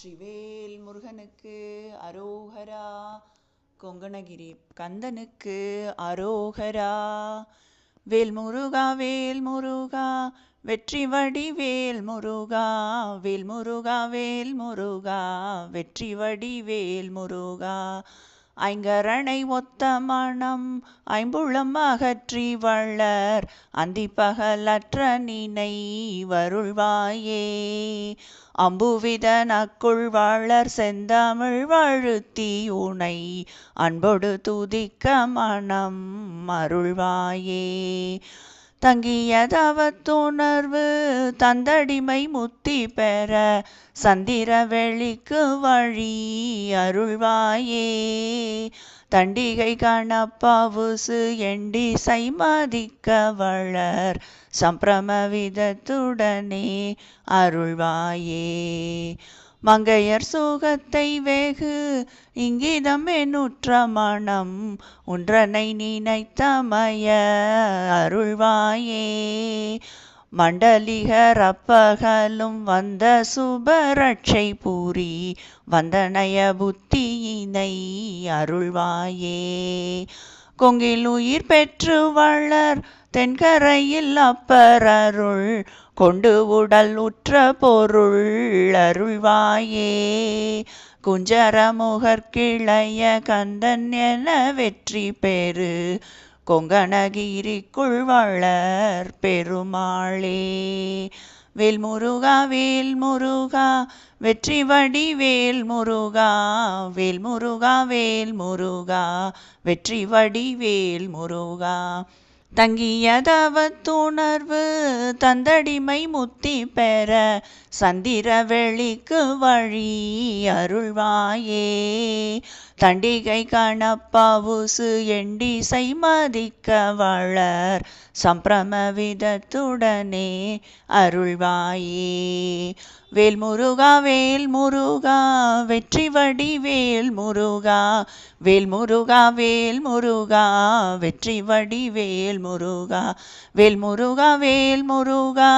வெற்றிவேல் முருகனுக்கு அரோகரா. கொங்கணகிரி கந்தனுக்கு அரோகரா. வேல்முருகா வேல்முருகா வெற்றி வடிவேல் முருகா. வேல்முருகா வேல்முருகா வெற்றி வடிவேல் முருகா. ஐங்கரனை ஒத்த மனம் ஐம்புலம் அகற்றி வள்ளர் அந்திப்பகலற்ற நினை வருள்வாயே. அம்புவித நக்குள் வளர் செந்தமிழ் வழுத்தி உனை அன்பொடு துதிக்க மனம் அருள்வாயே. தங்கிய தவத்துணர்வு தந்தடிமை முத்தி பெற சந்திர வெளிக்கு வழி அருள்வாயே. தண்டிகை கணப்பவுசு எண்டிசை மதிக்க வளர் சம்பிரமவிதத்துடனே அருள்வாயே. மங்கையர் சுகத்தை வெகு இங்கிதம் என்னுற்ற மனம் ஒன்றனை நினைத்தமய அருள்வாயே. மண்டலிகர் அப்பகலும் வந்த சுபரட்சை பூரி வந்தனய புத்தியினை அருள்வாயே. கொங்கில் உயிர் பெற்று வளர் தென்கரையில் அப்பர் அருள் கொண்டு உடல் உற்ற பொருள் அருள்வாயே. குஞ்சரமுகற்கிளைய கந்தன் என வெற்றி பெறு கொங்கணகிரிக்குள் வளர் பெருமாளே. வேல்முருகா வேல்முருகா வெற்றி வடிவேல் முருகா. வேல்முருகா வேல்முருகா வெற்றி வடிவேல் முருகா. தங்கிய தவத்துணர்வு தந்தடிமை முத்தி பெற சந்திர வெளிக்கு வழி அருள்வாயே. தண்டிகை கணப்பவுசு எண்டிசை மதிக்க வளர் சம்பிரமவிதத்துடனே அருள்வாயே. வேல்முருகா வேல்முருகா வெற்றி வடிவேல் முருகா. வேல்முருகா வேல்முருகா வெற்றி வடிவேல் முருகா. வேல்முருகா வேல்முருகா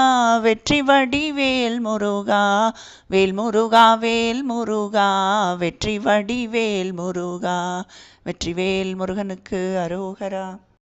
வெற்றி வடிவேல் முருகா. வேல்முருகா வேல்முருகா வெற்றி வடிவேல் முருகா. வெற்றிவேல் முருகனுக்கு அரோகரா.